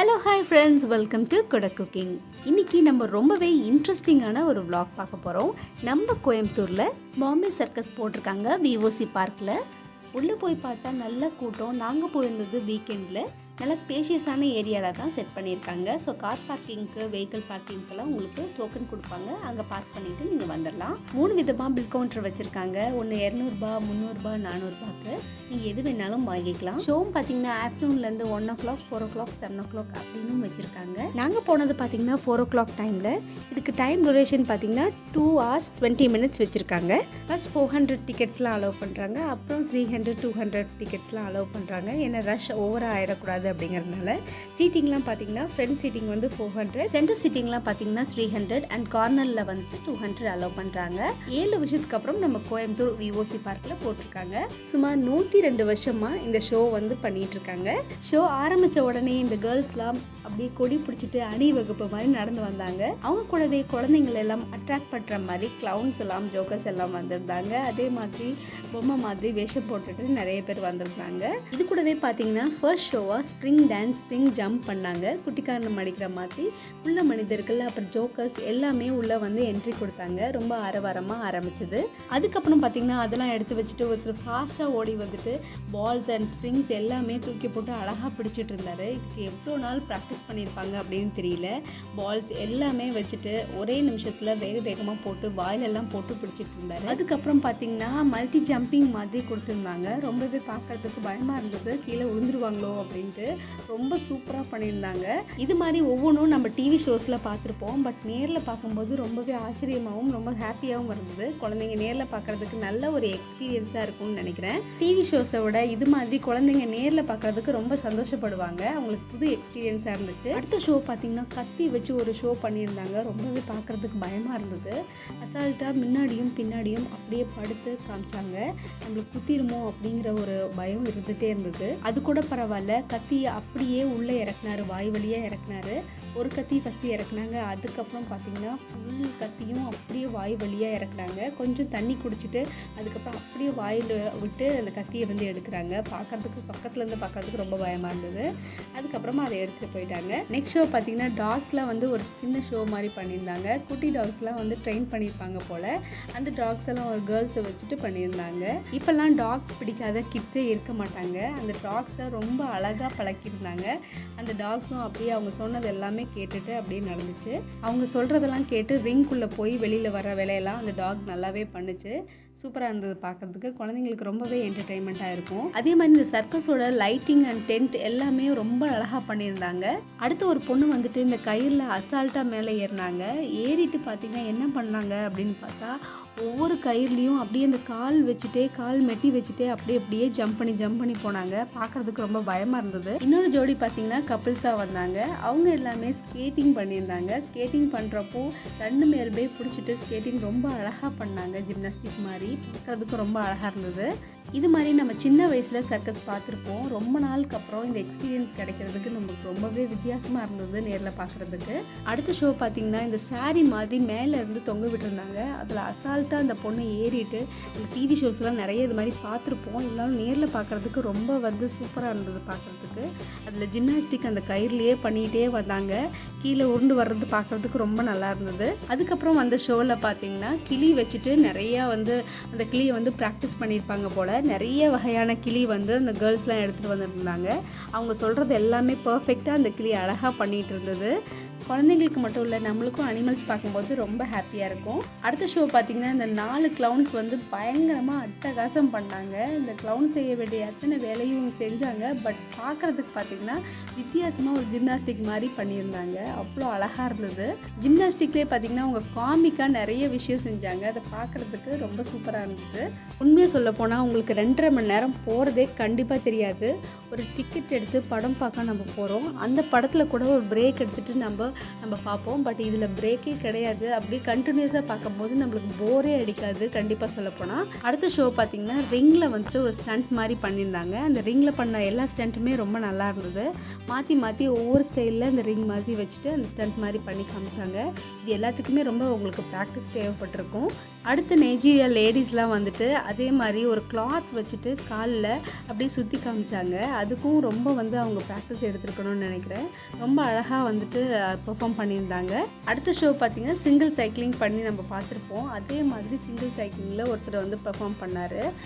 Hello hi friends, welcome to Kodak cooking. இன்றைக்கி நம்ம ரொம்பவே இன்ட்ரெஸ்டிங்கான ஒரு vlog பார்க்க போகிறோம். நம்ம கோயம்புத்தூரில் பாம்பே சர்க்கஸ் போட்டிருக்காங்க விஓசி பார்க்கில். உள்ளே போய் பார்த்தா நல்ல கூட்டம். நாங்கள் போயிருந்தது வீக்கெண்டில். நல்லா ஸ்பேஷியஸான ஏரியாவில் தான் செட் பண்ணியிருக்காங்க. ஸோ கார் பார்க்கிங்க்கு, வெஹிக்கிள் பார்க்கிங்க்கெல்லாம் உங்களுக்கு டோக்கன் கொடுப்பாங்க. அங்கே பார்க் பண்ணிவிட்டு நீங்கள் வந்துடலாம். 3 விதமாக பில் கவுண்டர் வச்சுருக்காங்க. ஒன்று 200 300 400 நீங்கள் எது வேணாலும் வாங்கிக்கலாம். ஷோவும் பார்த்தீங்கன்னா ஆஃப்டர்நூன்லேருந்து 1 o'clock 4 o'clock 7 o'clock அப்படின்னு வச்சுருக்காங்க. நாங்கள் போனது பார்த்தீங்கன்னா 4 o'clock டைமில். இதுக்கு டைம் டூரேஷன் பார்த்தீங்கன்னா 2 hours 20 minutes வச்சுருக்காங்க. ஃபஸ்ட் 400 டிக்கெட்ஸ்லாம் அலோவ் பண்ணுறாங்க. அப்புறம் 300 200 டிக்கெட்ஸ்லாம் அலோவ் பண்ணுறாங்க. ஏன்னா ரஷ் ஓவராக ஆயிடக்கூடாது அப்படிங்கிறதுனால. சீட்டிங்லாம் பார்த்தீங்கன்னா ஃப்ரண்ட் சீட்டிங் வந்து 400, சென்டர் சீட்டிங்லாம் பார்த்தீங்கன்னா 300 அண்ட் கார்னரில் வந்துட்டு 200 அலோவ் பண்ணுறாங்க. 7 வருஷத்துக்கு அப்புறம் நம்ம கோயம்புத்தூர் விஓசி பார்க்கில் போட்டிருக்காங்க. சுமார் 102 வருஷமாக இந்த ஷோ வந்து பண்ணிட்டு இருக்காங்க. ஷோ ஆரம்பித்த உடனே இந்த கேர்ள்ஸ்லாம் அப்படியே கொடி பிடிச்சிட்டு அணிவகுப்பு மாதிரி நடந்து வந்தாங்க. அவங்க கூடவே குழந்தைங்கள் எல்லாம் அட்ராக்ட் பண்ணுற மாதிரி கிளவுன்ஸ் எல்லாம் ஜோக்கர்ஸ் எல்லாம் வந்திருந்தாங்க. அதே மாதிரி பொம்மை மாதிரி வேஷம் போட்டுட்டு நிறைய பேர் வந்திருந்தாங்க. இது கூடவே பார்த்தீங்கன்னா ஃபர்ஸ்ட் ஷோவாக ஸ்ப்ரிங் டான்ஸ், ஸ்ப்ரிங் ஜம்ப் பண்ணாங்க. குட்டிக்காரனம் அடிக்கிற மாதிரி உள்ள மனிதர்கள் அப்புறம் ஜோக்கர்ஸ் எல்லாமே உள்ளே வந்து என்ட்ரி கொடுத்தாங்க. ரொம்ப ஆரவாரமாக ஆரம்பிச்சது. அதுக்கப்புறம் பார்த்தீங்கன்னா அதெல்லாம் எடுத்து வச்சுட்டு ஒருத்தர் ஃபாஸ்ட்டாக ஓடி வந்துட்டு பால்ஸ் அண்ட் ஸ்ப்ரிங்ஸ் எல்லாமே தூக்கி போட்டு அழகாக பிடிச்சிட்டு இருந்தார். இதுக்கு எவ்வளோ நாள் ப்ராக்டிஸ் பண்ணியிருப்பாங்க அப்படின்னு தெரியல. பால்ஸ் எல்லாமே வச்சுட்டு ஒரே நிமிஷத்தில் வேகமாக போட்டு வாயிலெல்லாம் போட்டு பிடிச்சிட்டு இருந்தார். அதுக்கப்புறம் பார்த்தீங்கன்னா மல்டி ஜம்பிங் மாதிரி கொடுத்துருந்தாங்க. ரொம்பவே பார்க்குறதுக்கு பயமாக இருந்தது, கீழே விழுந்துருவாங்களோ அப்படின்ட்டு. ரொம்ப சூப்பராக பண்ணியிருந்தாங்க. இது மாதிரி ஒவ்வொன்றும் நம்ம டிவி ஷோஸில் பார்த்துருப்போம். பட் நேரில் பார்க்கும்போது ரொம்பவே ஆச்சரியமாகவும் ரொம்ப ஹாப்பியாகவும் இருந்தது. குழந்தைங்க நேரில் பார்க்குறதுக்கு நல்ல ஒரு எக்ஸ்பீரியன்ஸாக இருக்கும்னு நினைக்கிறேன். டிவி ஷோஸை விட இது மாதிரி குழந்தைங்க நேரில் பார்க்குறதுக்கு ரொம்ப சந்தோஷப்படுவாங்க. அவங்களுக்கு புது எக்ஸ்பீரியன்ஸாக இருந்துச்சு. அடுத்த ஷோ பார்த்தீங்கன்னா கத்தி வச்சு ஒரு ஷோ பண்ணியிருந்தாங்க. ரொம்பவே பார்க்குறதுக்கு பயமாக இருந்தது. அசால்ட்டாக முன்னாடியும் பின்னாடியும் அப்படியே படுத்து காமிச்சாங்க. நம்மளுக்கு குத்திருமோ அப்படிங்கிற ஒரு பயம் இருந்துகிட்டே இருந்தது. அது கூட பரவாயில்ல, கத்தியை அப்படியே உள்ளே இறக்குனாரு, வாய் வழியாக இறக்குனாரு. ஒரு கத்தி ஃபஸ்ட்டு இறக்குனாங்க. அதுக்கப்புறம் பார்த்தீங்கன்னா ஃபுல் கத்தியும் அப்படியே வாய் வழியாக இறக்குனாங்க. கொஞ்சம் தண்ணி குடிச்சிட்டு அதுக்கப்புறம் அப்படியே வாயில் விட்டு அந்த கத்தியை வந்து எடுக்கிறாங்க. பார்க்குறதுக்கு பக்கத்துலேருந்து பார்க்குறதுக்கு ரொம்ப பயமாக இருந்தது. அதுக்கப்புறமா அதை எடுத்துகிட்டு போயிட்டாங்க. நெக்ஸ்ட் ஷோ பார்த்தீங்கன்னா டாக்ஸ்லாம் வந்து ஒரு சின்ன ஷோ மாதிரி பண்ணியிருந்தாங்க. குட்டி டாக்ஸ்லாம் வந்து ட்ரெயின் பண்ணியிருப்பாங்க போல். அந்த டாக்ஸ் எல்லாம் ஒரு கேர்ள்ஸை வச்சுட்டு பண்ணியிருந்தாங்க. இப்போல்லாம் டாக்ஸ் பிடிக்காத கிட்ஸே இருக்க மாட்டாங்க. அந்த டாக்ஸை ரொம்ப அழகாக பழக்கியிருந்தாங்க. அந்த டாக்ஸும் அப்படியே அவங்க சொன்னது எல்லாமே கேட்டுட்டு அப்படியே நடந்துச்சு. அவங்க சொல்கிறதெல்லாம் கேட்டு ரிங்குள்ளே போய் வெளியில் வர வேலையெல்லாம் அந்த டாக் நல்லாவே பண்ணுச்சு. சூப்பராக இருந்தது பார்க்குறதுக்கு. குழந்தைங்களுக்கு ரொம்பவே என்டர்டெயின்மெண்ட்டாக இருக்கும். அதே மாதிரி இந்த சர்க்கஸோட லைட்டிங் அண்ட் டென்ட் எல்லாமே ரொம்ப அழகாக பண்ணியிருந்தாங்க. அடுத்து ஒரு பொண்ணு வந்துட்டு இந்த கயிறில் அசால்ட்டாக மேலே ஏறினாங்க. ஏறிட்டு பார்த்தீங்கன்னா என்ன பண்ணாங்க அப்படின்னு பார்த்தா ஒவ்வொரு கயிறுலையும் அப்படியே அந்த கால் வச்சுட்டே, கால் மெட்டி வச்சுட்டே அப்படியே ஜம்ப் பண்ணி போனாங்க. பார்க்குறதுக்கு ரொம்ப பயமாக இருந்தது. இன்னொரு ஜோடி பார்த்தீங்கன்னா கப்பிள்ஸாக வந்தாங்க. அவங்க எல்லாமே ஸ்கேட்டிங் பண்ணியிருந்தாங்க. ஸ்கேட்டிங் பண்ணுறப்போ 2 பேருமே பிடிச்சிட்டு ஸ்கேட்டிங் ரொம்ப அழகாக பண்ணாங்க. ஜிம்னாஸ்டிக் மாதிரி பார்க்குறதுக்கு ரொம்ப அழகாக இருந்தது. இது மாதிரி நம்ம சின்ன வயசில் சர்க்கஸ் பார்த்துருப்போம். ரொம்ப நாளுக்கு அப்புறம் இந்த எக்ஸ்பீரியன்ஸ் கிடைக்கிறதுக்கு நமக்கு ரொம்பவே வித்தியாசமாக இருந்தது நேரில் பார்க்குறதுக்கு. அடுத்த ஷோ பார்த்திங்கன்னா இந்த சாரீ மாதிரி மேலே இருந்து தொங்க விட்டுருந்தாங்க. அதில் அசால்ட்டாக அந்த பொண்ணு ஏறிட்டு, இந்த டிவி ஷோஸ்லாம் நிறைய இது மாதிரி பார்த்துருப்போம். இருந்தாலும் நேரில் பார்க்குறதுக்கு ரொம்ப வந்து சூப்பராக இருந்தது பார்க்குறதுக்கு. அதில் ஜிம்னாஸ்டிக் அந்த கயிறுலையே பண்ணிகிட்டே வந்தாங்க. கீழே உருண்டு வர்றது பார்க்குறதுக்கு ரொம்ப நல்லா இருந்தது. அதுக்கப்புறம் அந்த ஷோவில் பார்த்திங்கன்னா கிளி வச்சுட்டு நிறையா வந்து அந்த கிளியை வந்து ப்ராக்டிஸ் பண்ணியிருப்பாங்க போல். நிறைய வகையான கிளி வந்து அந்த கேர்ள்ஸ்லாம் எடுத்துகிட்டு வந்துருந்தாங்க. அவங்க சொல்கிறது எல்லாமே பர்ஃபெக்டாக அந்த கிளி அழகாக பண்ணிகிட்டு இருந்தது. குழந்தைங்களுக்கு மட்டும் இல்லை, நம்மளுக்கும் அனிமல்ஸ் பார்க்கும்போது ரொம்ப ஹாப்பியாக இருக்கும். அடுத்த ஷோ பார்த்திங்கன்னா இந்த 4 கிளவுன்ஸ் வந்து பயங்கரமாக அட்டகாசம் பண்ணாங்க. இந்த கிளவுன் செய்ய வேண்டிய அத்தனை வேலையும் செஞ்சாங்க. பட் பார்க்குறதுக்கு பார்த்திங்கன்னா வித்தியாசமாக ஒரு ஜிம்னாஸ்டிக் மாதிரி பண்ணியிருந்தாங்க. அவ்வளோ அழகாக இருந்தது. ஜிம்னாஸ்டிக்லேயே பார்த்திங்கன்னா அவங்க காமிக்காக நிறைய விஷயம் செஞ்சாங்க. அதை பார்க்குறதுக்கு ரொம்ப சூப்பராக இருந்தது. உண்மையாக சொல்ல போனால் உங்களுக்கு 2.5 மணி நேரம் போகிறதே கண்டிப்பாக தெரியாது. ஒரு டிக்கெட் எடுத்து படம் பார்க்க நம்ம போகிறோம். அந்த படத்தில் கூட ஒரு பிரேக் எடுத்துகிட்டு நம்ம பார்ப்போம். பட் இதில் பிரேக்கே கிடையாது. அப்படியே கண்டினியூஸாக பார்க்கும்போது நம்மளுக்கு போரே அடிக்காது கண்டிப்பாக சொல்லப்போனால். அடுத்த ஷோ பார்த்திங்கன்னா ரிங்கில் வந்துட்டு ஒரு ஸ்டண்ட் மாதிரி பண்ணியிருந்தாங்க. அந்த ரிங்கில் பண்ண எல்லா ஸ்டண்ட்டுமே ரொம்ப நல்லா இருந்தது. மாற்றி ஒவ்வொரு ஸ்டைலில் அந்த ரிங் மாதிரி வச்சுட்டு அந்த ஸ்டண்ட் மாதிரி பண்ணி காமிச்சாங்க. இது எல்லாத்துக்குமே ரொம்ப உங்களுக்கு ப்ராக்டிஸ் தேவைப்பட்டிருக்கும். அடுத்து நைஜீரியா லேடிஸ்லாம் வந்துட்டு அதே மாதிரி ஒரு கிளாத் வச்சுட்டு காலில் அப்படியே சுற்றி காமிச்சாங்க. அதுக்கும் ரொம்ப வந்து அவங்க ப்ராக்டிஸ் எடுத்துருக்கணும்னு நினைக்கிறேன். ரொம்ப அழகாக வந்துட்டு பெர்ஃபார்ம் பண்ணியிருந்தாங்க. அடுத்த ஷோ பார்த்திங்கன்னா சிங்கிள் சைக்கிளிங் பண்ணி நம்ம பார்த்துருப்போம். அதே மாதிரி சிங்கிள் சைக்கிளிங்கில் ஒருத்தர் வந்து பெர்ஃபார்ம் பண்ணார்.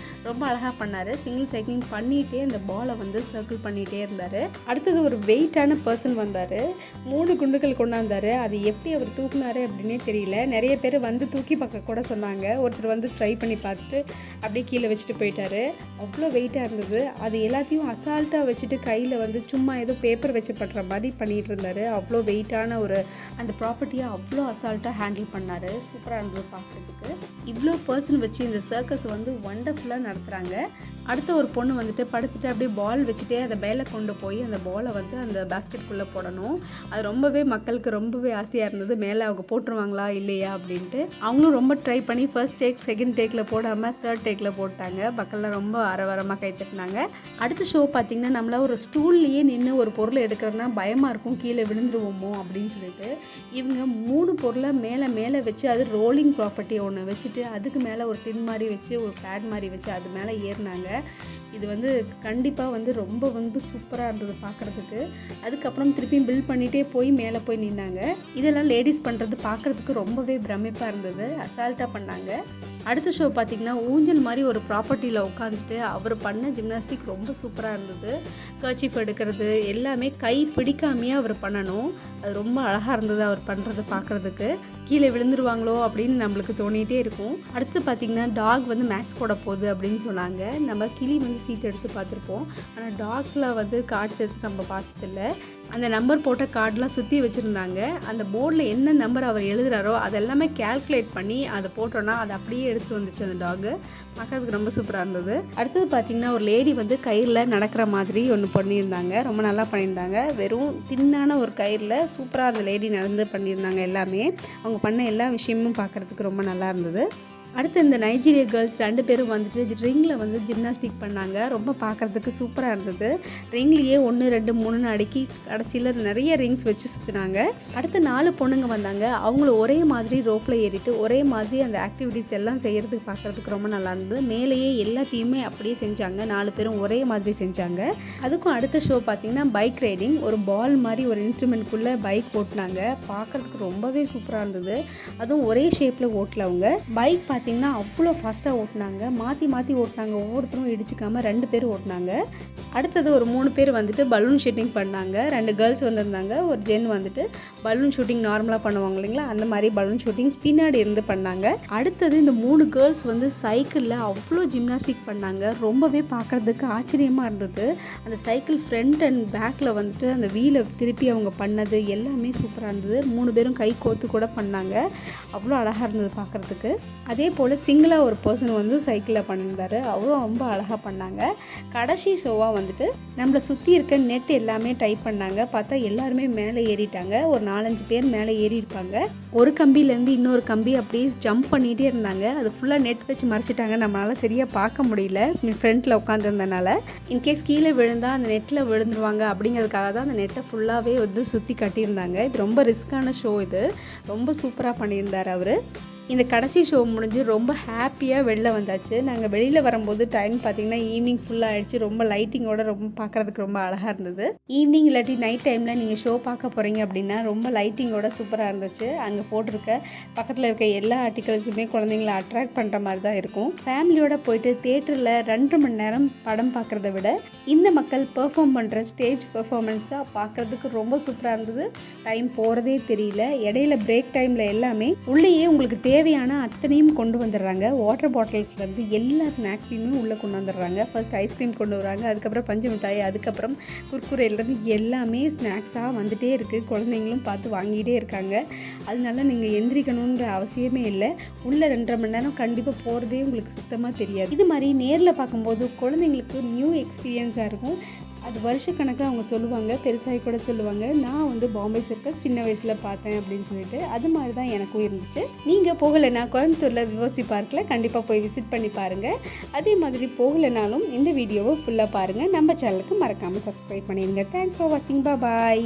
ரொம்ப அழகாக பண்ணார். சிங்கிள் சைக்கிளிங் பண்ணிகிட்டே அந்த பாலை வந்து சர்க்கிள் பண்ணிகிட்டே இருந்தார். அடுத்தது ஒரு வெயிட்டான பர்சன் வந்தார். 3 குண்டுகள் கொண்டாந்தார். அது எப்படி அவர் தூக்குனாரு அப்படின்னே தெரியல. நிறைய பேர் வந்து தூக்கி பார்க்க கூட சொன்னாங்க. ஒருத்தர் வந்து ட்ரை பண்ணி பார்த்துட்டு அப்படியே கீழே வச்சுட்டு போயிட்டாரு. அவ்வளோ வெயிட்டாக இருந்தது. அது எல்லாத்தையும் அசால்ட்டாக வச்சுட்டு கையில் வந்து சும்மா ஏதோ பேப்பர் வச்சு பண்ணுற மாதிரி பண்ணிகிட்டு இருந்தார். அவ்வளோ வெயிட்டான ஒரு அந்த ப்ராப்பர்ட்டியை அவ்வளோ அசால்ட்டாக ஹேண்டில் பண்ணார். சூப்பராக இருந்தது பார்க்குறதுக்கு. இவ்வளோ பர்சன் வச்சு இந்த சர்க்கஸ் வந்து ஒண்டர்ஃபுல்லாக நடத்துகிறாங்க. அடுத்த ஒரு பொண்ணு வந்துட்டு படுத்துட்டு அப்படியே பால் வச்சுட்டே அதை மேலே கொண்டு போய் அந்த பாலை வந்து அந்த பேஸ்கெட்குள்ளே போடணும். அது ரொம்பவே மக்களுக்கு ரொம்பவே ஆசையாக இருந்தது. மேலே அவங்க போட்டுருவாங்களா இல்லையா அப்படின்ட்டு. அவங்களும் ரொம்ப ட்ரை பண்ணி ஃபர்ஸ்ட் டேக் செகண்ட் டேக்கில் போடாமல் தேர்ட் டேக்கில் போட்டாங்க. மக்கள்லாம் ரொம்ப அரவரமாக கை தட்டினாங்க. அடுத்த ஷோ பார்த்திங்கன்னா நம்மள ஒரு ஸ்டூல்லையே நின்று ஒரு பொருளை எடுக்கிறதுனா பயமாக இருக்கும், கீழே விழுந்துருவோமோ அப்படின்னு சொல்லிட்டு இவங்க 3 பொருளை மேலே வச்சு அது ரோலிங் ப்ராப்பர்ட்டி ஒன்று வச்சுட்டு அதுக்கு மேலே ஒரு டின் மாதிரி வச்சு ஒரு பேட் மாதிரி வச்சு அது மேலே ஏறினாங்க. இது வந்து கண்டிப்பாக வந்து ரொம்ப வந்து சூப்பராக இருந்தது பார்க்குறதுக்கு. அதுக்கப்புறம் திருப்பியும் பில்ட் பண்ணிகிட்டே போய் மேலே போய் நின்னாங்க. இதெல்லாம் லேடிஸ் பண்ணுறது பார்க்குறதுக்கு ரொம்பவே பிரமிப்பாக இருந்தது. அசால்ட்டாக பண்ணாங்க. அடுத்த ஷோ பார்த்திங்கன்னா ஊஞ்சல் மாதிரி ஒரு ப்ராப்பர்ட்டியில் உட்காந்துட்டு அவர் பண்ண ஜிம்னாஸ்டிக் ரொம்ப சூப்பராக இருந்தது. கர்ச்சீஃப் எடுக்கிறது எல்லாமே கை பிடிக்காமையே அவர் பண்ணணும். அது ரொம்ப அழகாக இருந்தது அவர் பண்ணுறது பார்க்குறதுக்கு. கீழே விழுந்துருவாங்களோ அப்படின்னு நம்மளுக்கு தோணிகிட்டே இருக்கும். அடுத்து பார்த்திங்கன்னா டாக் வந்து மேக்ஸ் போட போகுது அப்படின்னு சொன்னாங்க. நம்ம கிளி வந்து சீட் எடுத்து பார்த்துருப்போம். ஆனால் டாக்ஸில் வந்து கார்ட்ஸ் எடுத்து நம்ம பார்த்ததில்ல. அந்த நம்பர் போட்ட கார்டெலாம் சுற்றி வச்சுருந்தாங்க. அந்த போர்டில் என்ன நம்பர் அவர் எழுதுகிறாரோ அதெல்லாமே கேல்குலேட் பண்ணி அதை போட்டோன்னா அது அப்படியே எடுத்துகிட்டு வந்துச்சு அந்த டாகு. பார்க்கறதுக்கு ரொம்ப சூப்பராக இருந்தது. அடுத்தது பார்த்திங்கன்னா ஒரு லேடி வந்து கயிறில் நடக்கிற மாதிரி ஒன்று பண்ணியிருந்தாங்க. ரொம்ப நல்லா பண்ணியிருந்தாங்க. வெறும் தின்னான ஒரு கயிறில் சூப்பராக அந்த லேடி நடந்து பண்ணியிருந்தாங்க. எல்லாமே அவங்க பண்ண எல்லா விஷயமும் பார்க்குறதுக்கு ரொம்ப நல்லா இருந்தது. அடுத்து இந்த நைஜீரியா கேர்ள்ஸ் 2 பேரும் வந்துட்டு ரிங்கில் வந்து ஜிம்னாஸ்டிக் பண்ணாங்க. ரொம்ப பார்க்குறதுக்கு சூப்பராக இருந்தது. ரிங்லேயே 1 2 3ன்னு அடுக்கி கடைசியில் நிறைய ரிங்ஸ் வச்சு சுற்றினாங்க. அடுத்து 4 பொண்ணுங்க வந்தாங்க. அவங்களும் ஒரே மாதிரி ரோப்பில் ஏறிட்டு ஒரே மாதிரி அந்த ஆக்டிவிட்டீஸ் எல்லாம் செய்கிறதுக்கு பார்க்குறதுக்கு ரொம்ப நல்லா இருந்தது. மேலேயே எல்லாத்தையுமே அப்படியே செஞ்சாங்க. 4 பேரும் ஒரே மாதிரி செஞ்சாங்க. அதுக்கும் அடுத்த ஷோ பார்த்திங்கன்னா பைக் ரைடிங். ஒரு பால் மாதிரி ஒரு இன்ஸ்ட்ருமெண்ட்குள்ளே பைக் ஓட்டினாங்க. பார்க்குறதுக்கு ரொம்பவே சூப்பராக இருந்தது. அதுவும் ஒரே ஷேப்பில் ஓட்டலவங்க. பைக் பார்த்திங்கன்னா அவ்வளோ ஃபாஸ்ட்டாக ஓட்டினாங்க. மாற்றி ஓட்டினாங்க. ஒவ்வொருத்தரும் இடிச்சிக்காமல் 2 பேர் ஓட்டினாங்க. அடுத்தது ஒரு 3 பேர் வந்துட்டு பலூன் ஷூட்டிங் பண்ணாங்க. 2 கேர்ள்ஸ் வந்திருந்தாங்க. ஒரு ஜென் வந்துட்டு பலூன் ஷூட்டிங் நார்மலாக பண்ணுவாங்க இல்லைங்களா, அந்த மாதிரி பலூன் ஷூட்டிங் பின்னாடி இருந்து பண்ணாங்க. அடுத்தது இந்த 3 கேர்ள்ஸ் வந்து சைக்கிளில் அவ்வளோ ஜிம்னாஸ்டிக் பண்ணாங்க. ரொம்பவே பார்க்குறதுக்கு ஆச்சரியமாக இருந்தது. அந்த சைக்கிள் ஃப்ரண்ட் அண்ட் பேக்கில் வந்துட்டு அந்த வீலை திருப்பி அவங்க பண்ணது எல்லாமே சூப்பராக இருந்தது. 3 பேரும் கை கோத்து கூட பண்ணாங்க. அவ்வளோ அழகாக இருந்தது பார்க்குறதுக்கு. அதே போல் சிங்கிளாக ஒரு பர்சன் வந்து சைக்கிளில் பண்ணியிருந்தார். அவரும் ரொம்ப அழகாக பண்ணாங்க. கடைசி ஷோவாக வந்துட்டு நம்மளை சுற்றி இருக்க நெட் எல்லாமே டைப் பண்ணாங்க. பார்த்தா எல்லாருமே மேலே ஏறிட்டாங்க. ஒரு 4-5 பேர் மேலே ஏறி இருப்பாங்க. ஒரு கம்பியிலேருந்து இன்னொரு கம்பி அப்படியே ஜம்ப் பண்ணிகிட்டே இருந்தாங்க. அது ஃபுல்லாக நெட் வச்சு மறைச்சிட்டாங்க. நம்மளால் சரியாக பார்க்க முடியல ஃப்ரண்ட்டில் உட்காந்துருந்தனால. இன்கேஸ் கீழே விழுந்தால் அந்த நெட்டில் விழுந்துருவாங்க அப்படிங்கிறதுக்காக தான் அந்த நெட்டை ஃபுல்லாகவே வந்து சுற்றி கட்டியிருந்தாங்க. இது ரொம்ப ரிஸ்க்கான ஷோ. இது ரொம்ப சூப்பராக பண்ணியிருந்தார் அவர். இந்த கடைசி ஷோ முடிஞ்சு ரொம்ப ஹாப்பியாக வெளில வந்தாச்சு. நாங்கள் வெளியில் வரும்போது டைம் பார்த்திங்கன்னா ஈவினிங் ஃபுல்லாக ஆகிடுச்சு. ரொம்ப லைட்டிங்கோட ரொம்ப பார்க்குறதுக்கு ரொம்ப அழகாக இருந்தது. ஈவினிங் இல்லாட்டி நைட் டைமில் நீங்கள் ஷோ பார்க்க போகிறீங்க அப்படின்னா ரொம்ப லைட்டிங்கோட சூப்பராக இருந்துச்சு. அங்கே போட்டிருக்க பக்கத்தில் இருக்க எல்லா ஆர்டிகல்ஸுமே குழந்தைங்கள அட்ராக்ட் பண்ணுற மாதிரி தான் இருக்கும். ஃபேமிலியோடு போயிட்டு தேட்டரில் 2 மணி நேரம் படம் பார்க்குறத விட இந்த மக்கள் பெர்ஃபார்ம் பண்ணுற ஸ்டேஜ் பெர்ஃபார்மன்ஸ் தான் பார்க்குறதுக்கு ரொம்ப சூப்பராக இருந்தது. டைம் போகிறதே தெரியல. இடையில பிரேக் டைமில் எல்லாமே உள்ளேயே உங்களுக்கு தேவையான அத்தனையும் கொண்டு வந்துடுறாங்க. வாட்டர் பாட்டில்ஸ்லேருந்து எல்லா ஸ்நாக்ஸையுமே உள்ளே கொண்டு வந்துடுறாங்க. ஃபர்ஸ்ட் ஐஸ்கிரீம் கொண்டு வராங்க, அதுக்கப்புறம் பஞ்சு மிட்டாய், அதுக்கப்புறம் குர்குரேலேருந்து எல்லாமே ஸ்நாக்ஸாக வந்துகிட்டே இருக்குது. குழந்தைங்களும் பார்த்து வாங்கிட்டே இருக்காங்க. அதனால நீங்கள் எந்திரிக்கணுன்ற அவசியமே இல்லை. உள்ளே 2.5 மணி நேரம் கண்டிப்பாக போகிறதே உங்களுக்கு சுத்தமாக தெரியாது. இது மாதிரி நேரில் பார்க்கும்போது குழந்தைங்களுக்கு நியூ எக்ஸ்பீரியன்ஸாக இருக்கும். அது வருஷக்கணக்கில் அவங்க சொல்லுவாங்க, பெருசாகி கூட சொல்லுவாங்க, நான் வந்து பாம்பே சர்க்கஸ் சின்ன வயசில் பார்த்தேன் அப்படின்னு சொல்லிட்டு. அது மாதிரி தான் எனக்கும் இருந்துச்சு. நீங்கள் போகலைன்னா கோயம்புத்தூரில் விவோசி பார்க்கில் கண்டிப்பாக போய் விசிட் பண்ணி பாருங்கள். அதே மாதிரி போகலைனாலும் இந்த வீடியோவை ஃபுல்லாக பாருங்கள். நம்ம சேனலுக்கு மறக்காமல் சப்ஸ்கிரைப் பண்ணிடுங்க. தேங்க்ஸ் ஃபார் வாட்சிங். பாய்.